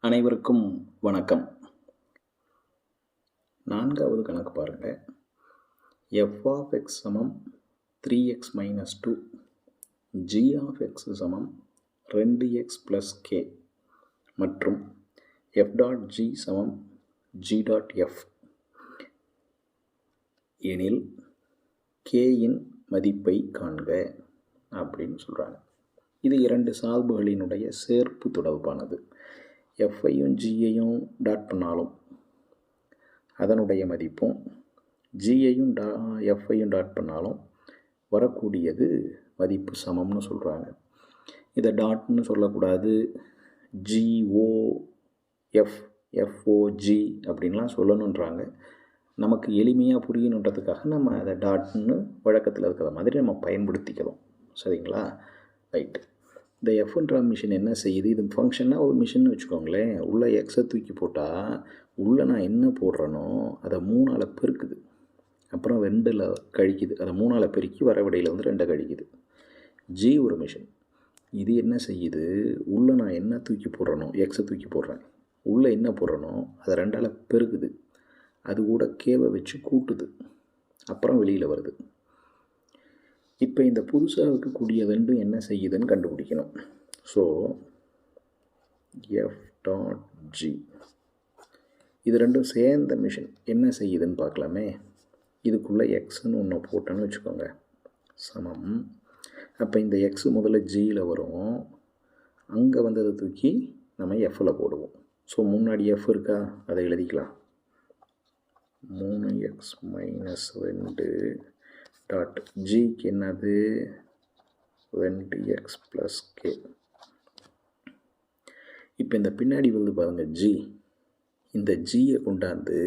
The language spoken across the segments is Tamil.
அனைவருக்கும் வணக்கம். நான்காவது கணக்கு பாருங்கள். f of x சமம் 3x minus 2, g of x சமம் 2x plus k மற்றும் f dot g சமம் g dot f எனில் k இன் மதிப்பை காண்க அப்படின்னு சொல்கிறாங்க. இது இரண்டு சார்புகளினுடைய சேர்ப்பு தொடர்பானது. எஃப்ஐயும் ஜியையும் டாட் பண்ணாலும் அதனுடைய மதிப்பும் ஜியையும் எஃப்ஐயும் டாட் பண்ணாலும் வரக்கூடியது மதிப்பு சமம்னு சொல்கிறாங்க. இதை டாட்னு சொல்லக்கூடாது, ஜிஓஎஃப் எஃப்ஓஜி அப்படின்லாம் சொல்லணுன்றாங்க. நமக்கு எளிமையாக புரியணுன்றதுக்காக நம்ம அதை டாட்னு வழக்கத்தில் இருக்கிற மாதிரி நம்ம பயன்படுத்திக்கிறோம். சரிங்களா? ரைட்டு. இந்த எஃப்ன்ற மிஷின் என்ன செய்யுது? இது ஃபங்க்ஷனாக ஒரு மிஷின்னு வச்சுக்கோங்களேன். உள்ளே எக்ஸை தூக்கி போட்டால் உள்ளே நான் என்ன போடுறேனோ அதை 3ஆல் பெருக்குது, அப்புறம் 2ல் கழிக்குது. அதை 3ஆல் பெருக்கி வரவிடையில் வந்து 2 கழிக்குது. ஜி ஒரு மிஷின். இது என்ன செய்யுது? உள்ளே நான் என்ன தூக்கி போடுறேனோ, எக்ஸை தூக்கி போடுறேன், உள்ளே என்ன போடுறேனோ அதை 2ஆல் பெருக்குது, அது கூட கேவை வச்சு கூட்டுது, அப்புறம் வெளியில் வருது. இப்போ இந்த புதுசாக இருக்கக்கூடிய ரெண்டும் என்ன செய்யுதுன்னு கண்டுபிடிக்கணும். ஸோ எஃப் டாட் ஜி இது ரெண்டும் சேர்ந்த மிஷின் என்ன செய்யுதுன்னு பார்க்கலாமே. இதுக்குள்ளே எக்ஸ்ன்னு ஒன்று போட்டோன்னு வச்சுக்கோங்க, சமம். அப்போ இந்த எக்ஸ் முதல்ல ஜியில் வரும், அங்கே வந்ததை தூக்கி நம்ம எஃப்பில் போடுவோம். ஸோ முன்னாடி எஃப் இருக்கா, அதை எழுதிக்கலாம். 3x மைனஸ் 2 டாட் ஜிக்கு என்னது 2x ப்ளஸ் கே. இப்போ இந்த பின்னாடி வந்து பாருங்கள் ஜி, இந்த ஜியை கொண்டாந்து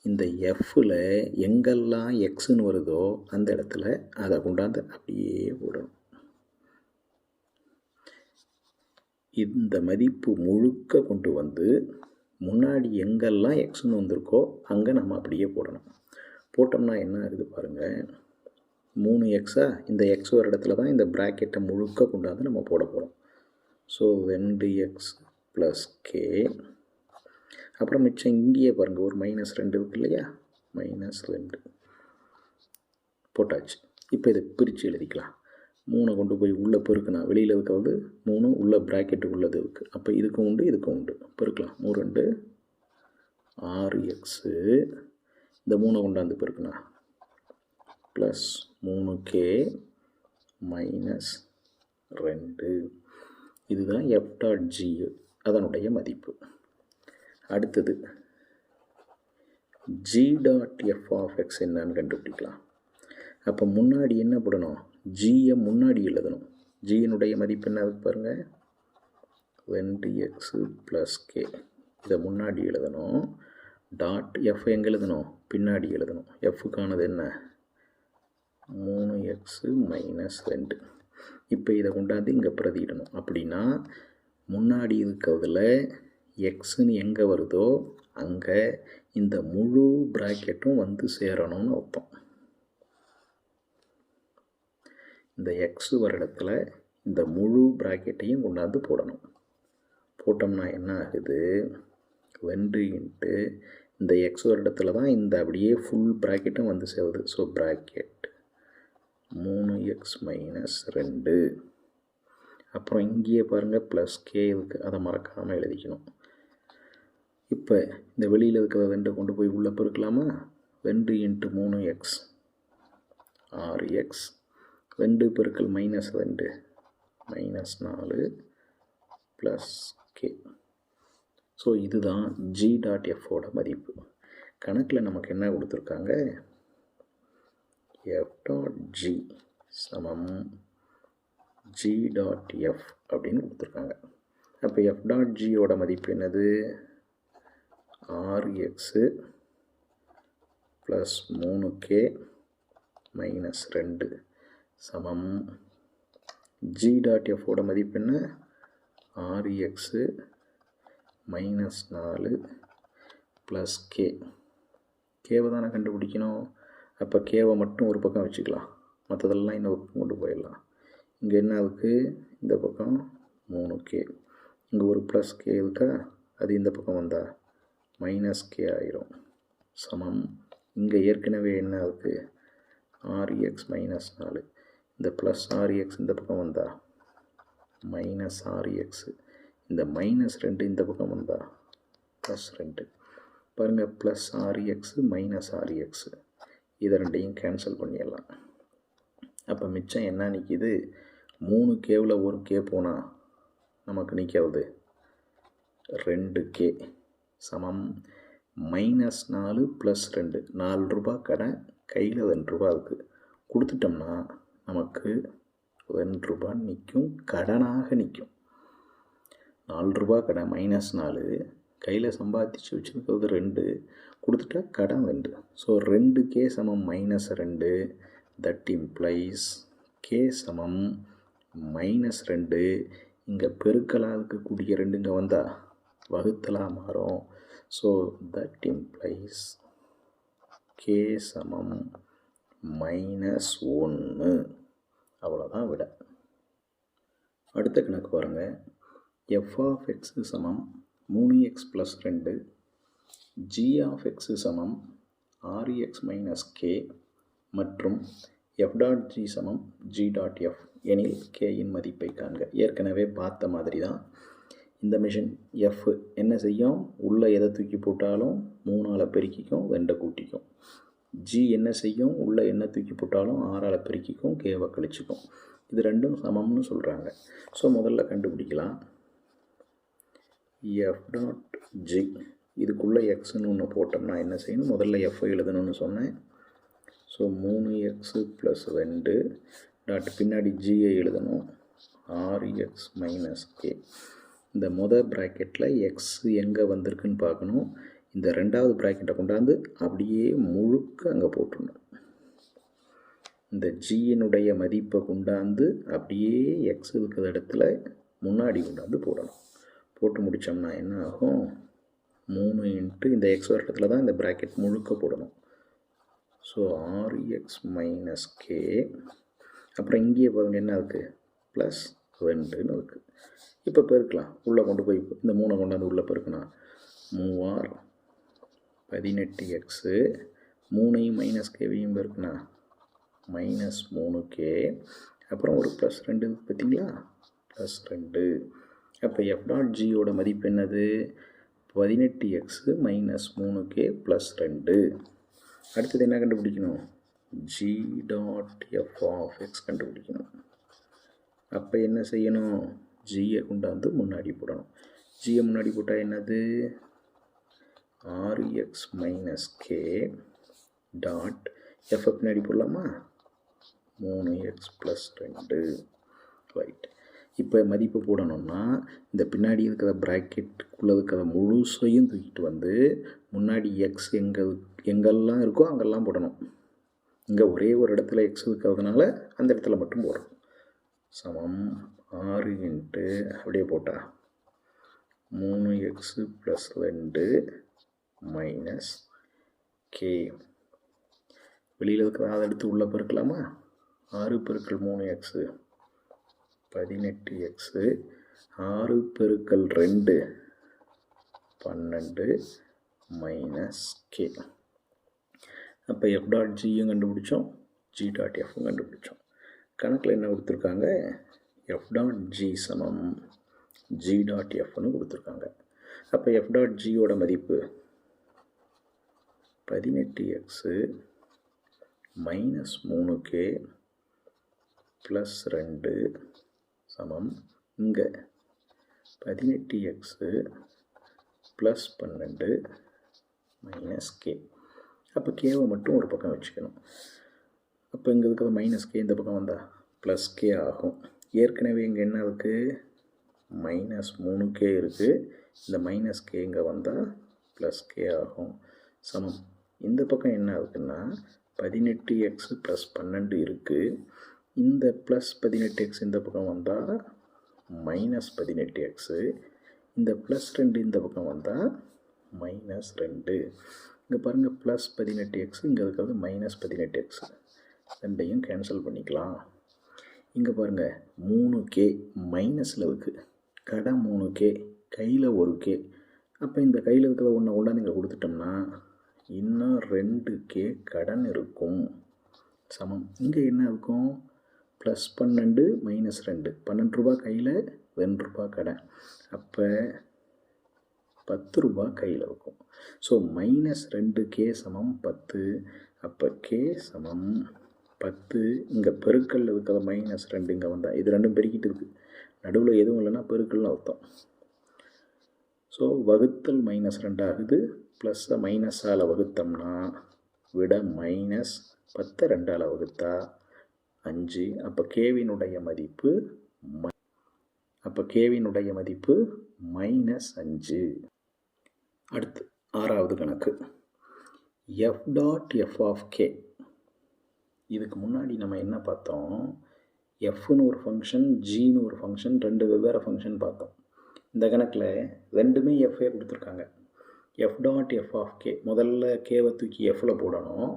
இந்த எஃப்பில் எங்கெல்லாம் எக்ஸுன்னு வருதோ அந்த இடத்துல அதை கொண்டாந்து அப்படியே போடணும். இந்த மதிப்பு முழுக்க கொண்டு வந்து முன்னாடி எங்கெல்லாம் எக்ஸுன்னு வந்திருக்கோ அங்கே நம்ம அப்படியே போடணும். போட்டோம்னா என்ன ஆகுது பாருங்கள், 3x இந்த எக்ஸ் ஒரு இடத்துல தான் இந்த ப்ராக்கெட்டை முழுக்க கொண்டாந்து நம்ம போட போகிறோம். So 2x plus K. அப்புறம் மிச்சம் இங்கேயே பாருங்கள், ஒரு -2 இருக்கு இல்லையா, -2 போட்டாச்சு. இப்போ இதை பிரித்து எழுதிக்கலாம். 3 கொண்டு போய் உள்ளே பெருக்குனா வெளியில் இருக்கிறது 3, உள்ள ப்ராக்கெட்டுக்கு உள்ளது இருக்குது. அப்போ இதுக்கும் உண்டு இதுக்கும் உண்டு, பெருக்கலாம். 3 2 6x, இந்த 3 கொண்டாந்து பெருக்குனா ப்ளஸ் 3k மைனஸ் 2. இதுதான் எஃப் டாட் ஜி அதனுடைய மதிப்பு. அடுத்தது g dot f of x என்னன்னு கண்டுபிடிக்கலாம். அப்போ முன்னாடி என்ன போடணும், ஜியை முன்னாடி எழுதணும். ஜியினுடைய மதிப்பு என்ன அதுக்கு பாருங்கள், 2x ப்ளஸ் கே. இதை முன்னாடி எழுதணும். டாட் எஃப் எங்கே எழுதணும், பின்னாடி எழுதணும். எஃப்க்கானது என்ன 3x மைனஸ் 2. இப்போ இதை கொண்டாந்து இங்கே பிரதியிடணும். அப்படின்னா முன்னாடி இருக்கிறதுல எக்ஸுன்னு எங்கே வருதோ அங்கே இந்த முழு ப்ராக்கெட்டும் வந்து சேரணும்னு அர்த்தம். இந்த எக்ஸ் வர இடத்துல இந்த முழு ப்ராக்கெட்டையும் கொண்டாந்து போடணும். போட்டோம்னா என்ன ஆகுது, 2 இன்ட்டு இந்த எக்ஸ் ஒரு இடத்துல தான் இந்த அப்படியே ஃபுல் ப்ராக்கெட்டும் வந்து சேருது. So bracket 3x minus 2. அப்புறம் இங்கேயே பாருங்கள் ப்ளஸ் கே இருக்குது, அதை மறக்காமல் எழுதிக்கணும். இப்போ இந்த வெளியில் இருக்கிற 2 கொண்டு போய் உள்ளே பெருக்கலாமா. 2 இன்ட்டு 3x 6x, 2 பெருக்கல் -2 -4 ப்ளஸ் கே. ஸோ இதுதான் ஜி டாட் எஃபோட மதிப்பு. கணக்கில் நமக்கு என்ன கொடுத்துருக்காங்க, எஃப் டாட் ஜி சமம் ஜி டாட் எஃப் அப்படின்னு கொடுத்துருக்காங்க. அப்போ எஃப் டாட் ஜியோட மதிப்பு என்னது, 6x ப்ளஸ் 3k மைனஸ் 2 சமம் ஜி டாட் எஃபோட மதிப்பு என்ன, 6x மைனஸ் 4 ப்ளஸ் கே. கேவை தானே கண்டுபிடிக்கணும். அப்போ கேவை மட்டும் ஒரு பக்கம் வச்சுக்கலாம், மற்றதெல்லாம் இன்னொரு பக்கம் கொண்டு போயிடலாம். இங்கே என்ன இருக்குது, இந்த பக்கம் 3k, இங்கே ஒரு ப்ளஸ் கே இருக்கா, அது இந்த பக்கம் வந்தால் மைனஸ் கே ஆயிரும். சமம் இங்கே ஏற்கனவே என்ன இருக்குது, ஆர்எக்ஸ் மைனஸ் 4, இந்த ப்ளஸ் ஆர்எக்ஸ் இந்த பக்கம் வந்தால் மைனஸ் ஆர்எக்ஸு, இந்த மைனஸ் 2 இந்த பக்கம் வந்தால் ப்ளஸ் 2. பாருங்கள், ப்ளஸ் ஆர்எக்ஸு மைனஸ் ஆர்எக்ஸு இதை ரெண்டையும் கேன்சல் பண்ணிடலாம். அப்போ மிச்சம் என்ன நிற்கிது, 3 கேவில் ஒரு கே போனால் நமக்கு நிற்கிறது 2K சமம் மைனஸ் 4 ப்ளஸ் 2. 4 ரூபா கடன், கையில் 2 ரூபா இருக்குது. கொடுத்துட்டோம்னா நமக்கு 2 ரூபா நிற்கும், கடனாக நிற்கும். 4 ரூபா கடன் மைனஸ் 4, கையில் சம்பாதிச்சு வச்சுருக்கிறது 2, கொடுத்துட்டா கடன் 2. ஸோ 2K சமம் மைனஸ் 2. தட் இம்ப்ளைஸ் K சமம் மைனஸ் 2. இங்கே பெருக்கலாக இருக்கக்கூடிய 2 இங்கே வந்தால் வகுத்தலாக மாறும். ஸோ தட் இம்ப்ளைஸ் K சமம் மைனஸ் 1. அவ்வளோதான் விட. அடுத்த கணக்கு பாருங்கள். f ஆஃப் எக்ஸ் சமம் 3x plus 2, g of X சமம் 6x மைனஸ் k மற்றும் f டாட் g சமம் g டாட் f எனில் கேயின் மதிப்பை காண்க. ஏற்கனவே பார்த்த மாதிரி தான் இந்த மிஷின். எஃப் என்ன செய்யும், உள்ளே எதை தூக்கி போட்டாலும் 3ஆல் பெருக்கிக்கும், 2 கூட்டிக்கும். ஜி என்ன செய்யும், உள்ளே என்ன தூக்கி போட்டாலும் 6ஆல் பெருக்கிக்கும், கேவை கழிச்சிக்கும். இது ரெண்டும் சமம்னு சொல்கிறாங்க. ஸோ முதல்ல கண்டுபிடிக்கலாம். எஃப் டாட் ஜி இதுக்குள்ளே எக்ஸ்ன்னு ஒன்று போட்டோம்னா என்ன செய்யணும், முதல்ல எஃப் எழுதணும்னு சொன்னேன். ஸோ 3x ப்ளஸ் 2 டாட் பின்னாடி ஜியை எழுதணும், 6x மைனஸ் கே. இந்த மொதல் ப்ராக்கெட்டில் எக்ஸ் எங்கே வந்திருக்குன்னு பார்க்கணும். இந்த ரெண்டாவது ப்ராக்கெட்டை கொண்டாந்து அப்படியே முழுக்க அங்கே போட்டுடணும். இந்த ஜியினுடைய மதிப்பை கொண்டாந்து அப்படியே எக்ஸ் இருக்கிற இடத்துல முன்னாடி கொண்டாந்து போடணும். போட்டு முடித்தோம்னா என்ன ஆகும், 3 இன்ட்டு இந்த எக்ஸ் வர இடத்துல தான் இந்த ப்ராக்கெட் முழுக்க போடணும். So 6x minus K. அப்புறம் இங்கேயே பாருங்க என்ன இருக்குது, ப்ளஸ் 2ன்னு இருக்குது. இப்போ பெருக்கலாம், உள்ளே கொண்டு போய் இந்த 3 கொண்டாந்து உள்ளே பெருக்குனா 3 18x, 3ஐயும் மைனஸ் கேவையும் பெருக்குனா மைனஸ் 3k. அப்புறம் ஒரு ப்ளஸ் 2 பார்த்தீங்களா, ப்ளஸ் 2. அப்போ எஃப் டாட் ஜியோட மதிப்பு என்னது, 18x மைனஸ் 3k ப்ளஸ் 2. அடுத்தது என்ன கண்டுபிடிக்கணும், g dot f of x கண்டுபிடிக்கணும். அப்போ என்ன செய்யணும், ஜியை கொண்டாந்து முன்னாடி போடணும். ஜியை முன்னாடி போட்டால் என்னது, 6x minus K dot F பின்னாடி போடலாமா, 3x ப்ளஸ் 2. ரைட். இப்போ மதிப்பு போடணும்னா இந்த பின்னாடி இருக்கிற ப்ராக்கெட்டுக்குள்ளே இருக்கிற முழுசையும் தூக்கிட்டு வந்து முன்னாடி எக்ஸ் எங்கெல்லாம் இருக்கோ அங்கெல்லாம் போடணும். இங்கே ஒரே ஒரு இடத்துல எக்ஸ் இருக்கிறதுனால அந்த இடத்துல மட்டும் போடுறோம். சமம் 6 இன்ட்டு அப்படியே போட்டால் 3x ப்ளஸ் 2 மைனஸ் கே. வெளியில் இருக்கிற அதை எடுத்து உள்ளே பெருக்கலாமா, 6 பெருக்கல் 3x 18x, 6 பெருக்கல் 2 12 மைனஸ் கே. அப்போ எஃப் டாட் ஜியும் கண்டுபிடிச்சோம், ஜி டாட் எஃப்பும் கண்டுபிடிச்சோம். கணக்கில் என்ன கொடுத்துருக்காங்க, எஃப் டாட் ஜி சமம் ஜி டாட் எஃப்னு கொடுத்துருக்காங்க. அப்போ எஃப் டாட் ஜியோட மதிப்பு 18x மைனஸ் 3k ப்ளஸ் 2 சமம் இங்கே 18x ப்ளஸ் 12 மைனஸ் கே. அப்போ கேவை மட்டும் ஒரு பக்கம் வச்சுக்கணும். அப்போ இங்கே இருக்கிறது மைனஸ் கே இந்த பக்கம் வந்தால் ப்ளஸ் கே ஆகும். ஏற்கனவே இங்கே என்ன இருக்குது, மைனஸ் 3k இருக்குது. இந்த மைனஸ் கே இங்கே வந்தால் ப்ளஸ் கே ஆகும். சமம் இந்த பக்கம் என்ன இருக்குன்னா 18x ப்ளஸ் 12 இருக்குது. இந்த ப்ளஸ் 18x இந்த பக்கம் வந்தால் மைனஸ் 18x, இந்த ப்ளஸ் 2 இந்த பக்கம் வந்தால் மைனஸ் 2. இங்கே பாருங்கள், ப்ளஸ் 18x இங்கே இருக்கிறது மைனஸ் 18x, ரெண்டையும் கேன்சல் பண்ணிக்கலாம். இங்கே பாருங்கள் 3k மைனஸில் இருக்குது, கடை 3k, கையில் 1k. அப்போ இந்த கையில் இருக்கிற ஒன்றை கொண்டாந்து இங்கே கொடுத்துட்டோம்னா இன்னும் 2k கடன் இருக்கும். சமம் இங்கே என்ன இருக்கும்? +12 -2 12 ரூபா கையில் 2 ரூபா கடன். அப்போ 10 ரூபா கையில் இருக்கும். So -2k = 10. அப்போ k = 10. இங்கே பெருக்கல் இருக்கிற -2 இங்கே வந்தால் இது ரெண்டும் பெருக்கிட்டு இருக்குது. நடுவில் எதுவும் இல்லைன்னா பெருக்கல்னு அர்த்தம். ஸோ வகுத்தல் -2 ஆகுது. ப்ளஸ்ஸை மைனஸால் வகுத்தோம்னா விட -10 2ஆல் வகுத்தா 5. அப்போ கேவினுடைய மதிப்பு -5. அடுத்து 6வது கணக்கு. f.f(k). இதுக்கு முன்னாடி நம்ம என்ன பார்த்தோம்? fன்னு ஒரு ஃபங்க்ஷன், gன்னு ஒரு ஃபங்க்ஷன், 2 வெவ்வேறு ஃபங்க்ஷன் பார்த்தோம். இந்த கணக்கில் ரெண்டுமே fஏ கொடுத்துருக்காங்க. f.f(k). முதல்ல கேவை தூக்கி fல போடணும்.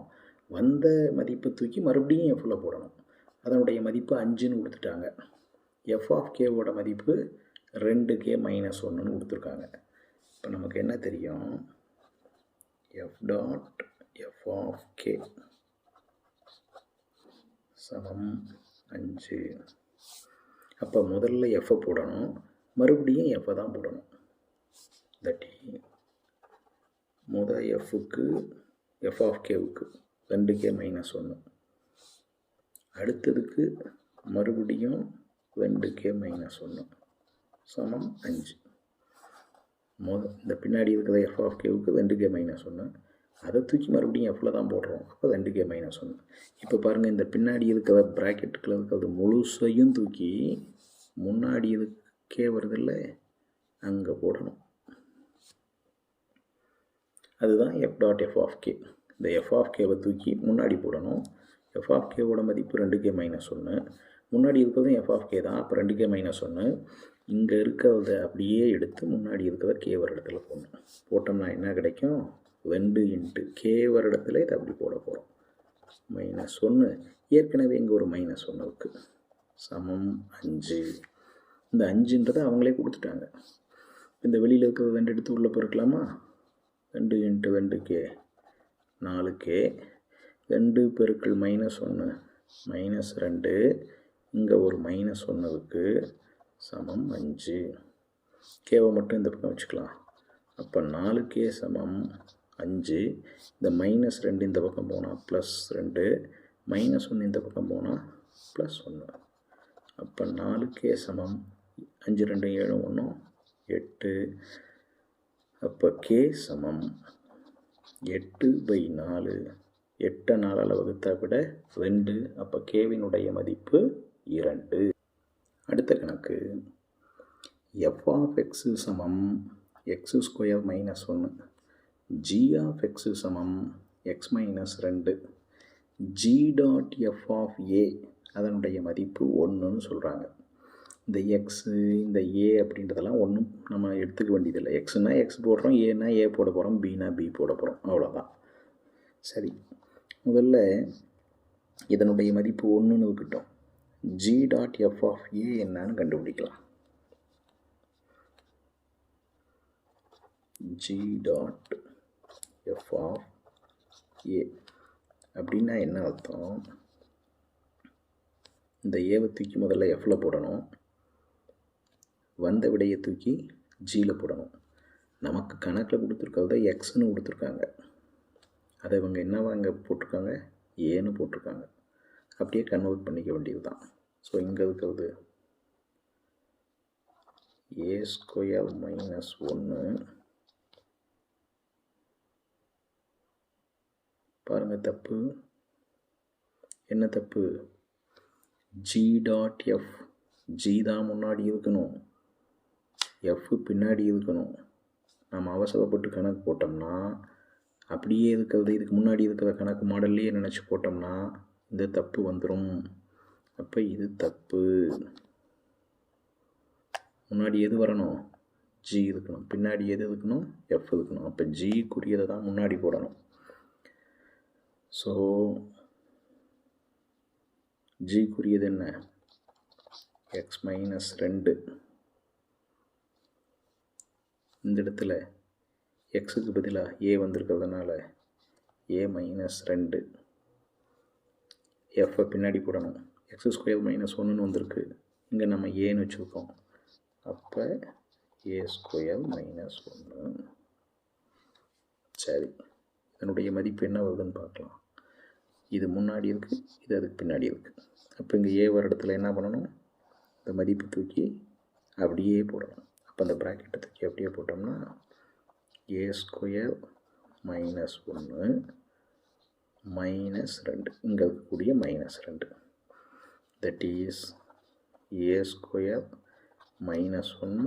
வந்த மதிப்பை தூக்கி மறுபடியும் fல போடணும். அதனுடைய மதிப்பு 5ன்னு கொடுத்துட்டாங்க. f(k)வோட மதிப்பு 2k - 1ன்னு கொடுத்துருக்காங்க. இப்போ நமக்கு என்ன தெரியும்? f.f(k) = 5. அப்போ முதல்ல fஐ போடணும், மறுபடியும் fஐ தான் போடணும். தட்டி முதல் fக்கு f(k)வுக்கு 2k - 1, அடுத்ததுக்கு மறுபடியும் 2k - 1 = 5. இந்த பின்னாடி இருக்கிற f(k)வுக்கு 2k - 1, அதை தூக்கி மறுபடியும் fல தான் போடுறோம். அப்போ 2k - 1. இப்போ பாருங்கள், இந்த பின்னாடி இருக்கிற ப்ராக்கெட்டுக்குள்ள இருக்கிறது முழுசையும் தூக்கி முன்னாடி இது k வருதில்ல, அங்கே போடணும். அதுதான் f.f(k). இந்த f(k)வை தூக்கி முன்னாடி போடணும். f(k)வோட மதிப்பு 2k - 1. முன்னாடி இருக்கிறதும் f(k) தான். அப்போ 2k - 1. இங்கே இருக்கிறத அப்படியே எடுத்து முன்னாடி இருக்கிறத k வர இடத்துல போடணும். போட்டோம்னா என்ன கிடைக்கும்? 2 × k வர இடத்துல இதை அப்படி போட போகிறோம். -1. ஏற்கனவே இங்கே ஒரு -1 இருக்குது. =5. இந்த 5ன்றதை அவங்களே கொடுத்துட்டாங்க. இந்த வெளியில் இருக்கிறத 2 எடுத்து உள்ளே பெருக்கலாமா? 2 × 2k 4k. 2 பெருக்கல் -1 -2. இங்கே ஒரு -1 இருக்குது. =5. கேவை மட்டும் இந்த பக்கம் வச்சுக்கலாம். அப்போ 4k = 5. இந்த -2 இந்த பக்கம் போனால் +2, -1 இந்த பக்கம் போனால் +1. அப்போ 4k = 5 2 7 1 8. அப்போ k = 8/4. 8 4ஆல் வகுத்தா விட 2. அப்போ கேவினுடைய மதிப்பு 2. அடுத்த கணக்கு. f(x) = x² - 1. g(x) = x - 2. g.f(a) அதனுடைய மதிப்பு 1ன்னு சொல்கிறாங்க. இந்த x, இந்த a அப்படின்றதெல்லாம் ஒன்றும் நம்ம எடுத்துக்க வேண்டியதில்லை. எக்ஸ்னா x போடுறோம், ஏன்னா a போட போகிறோம், bனா b போட போகிறோம், அவ்வளோதான். சரி, முதல்ல இதனுடைய மதிப்பு 1ன்னு இருக்கட்டும். g.f(a) என்னன்னு கண்டுபிடிக்கலாம். g.f(a) அப்படின்னா என்ன அர்த்தம்? இந்த ஏவை தூக்கி முதல்ல fல போடணும், வந்த விடையை தூக்கி ஜியில் போடணும். நமக்கு கணக்கில் கொடுத்துருக்கிறத எக்ஸ்ன்னு கொடுத்துருக்காங்க. அதை இவங்க என்னவா இங்கே போட்டிருக்காங்க? ஏன்னு போட்டிருக்காங்க. அப்படியே கன்வெர்ட் பண்ணிக்க வேண்டியது தான். ஸோ இங்கே இருக்கிறது a² - 1. பாருங்கள், தப்பு. என்ன தப்பு? g.f. g தான் முன்னாடி இருக்கணும், f பின்னாடி இருக்கணும். நம்ம அவசரப்பட்டு கணக்கு போட்டோம்னா அப்படியே இருக்கிறது இதுக்கு முன்னாடி இருக்கிற கணக்கு மாடல்லையே நினச்சி போட்டோம்னா இந்த தப்பு வந்துடும். அப்போ இது தப்பு. முன்னாடி எது வரணும்? g இருக்கணும். பின்னாடி எது இருக்கணும்? f இருக்கணும். அப்போ ஜிக்குரியதை தான் முன்னாடி போடணும். ஸோ ஜிக்குரியது என்ன? x - 2. இந்த இடத்துல எக்ஸுக்கு பதிலாக ஏ வந்திருக்கிறதுனால ஏ -2 எஃப்பை பின்னாடி போடணும். x² -1ன்னு வந்திருக்கு, இங்கே நம்ம ஏன்னு வச்சுருக்கோம். அப்போ a² -1. சரி, இதனுடைய மதிப்பு என்ன வருதுன்னு பார்க்கலாம். இது முன்னாடி இருக்குது, இது அதுக்கு பின்னாடி இருக்குது. அப்போ இங்கே ஏ வர இடத்துல என்ன பண்ணணும், இந்த மதிப்பு தூக்கி அப்படியே போடணும். அப்போ அந்த ப்ராக்கெட்டை தூக்கி அப்படியே போட்டோம்னா a² -1 -2, இங்கே இருக்கக்கூடிய -2, தட் இஸ் a² -1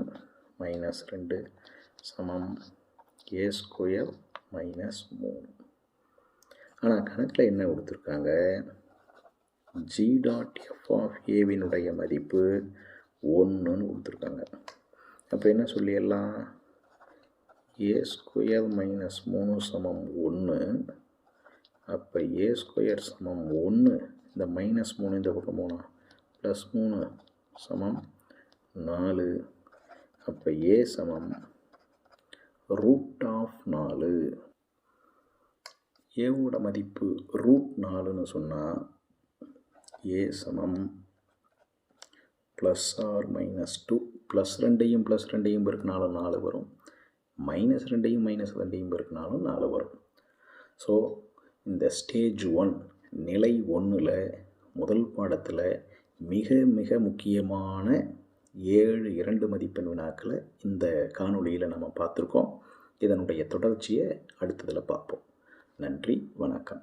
-2 சமம் a² -3. ஆனால் கணக்கில் என்ன கொடுத்துருக்காங்க, g.f(a)வினுடைய மதிப்பு 1ன்னு கொடுத்துருக்காங்க. அப்போ என்ன சொல்லிடலாம், a² -3 சமம் 1. அப்போ a² சமம் 1, இந்த -3 இந்த பக்கம் போனால் +3 சமம் 4. அப்போ a சமம் √4. ஏவோட மதிப்பு √4ன்னு சொன்னால் a சமம் +or-2, +2யும் +2யும் பெருக்கினாலும் 4 வரும், -2யும் -2யும் பெருக்கினாலும் 4 வரும். ஸோ இந்த ஸ்டேஜ் 1 நிலை 1ல் முதல் பாடத்தில் மிக மிக முக்கியமான 7 2 மதிப்பெண் வினாக்களை இந்த காணொளியில் நம்ம பார்த்துருக்கோம். இதனுடைய தொடர்ச்சியை அடுத்ததில் பார்ப்போம். நன்றி, வணக்கம்.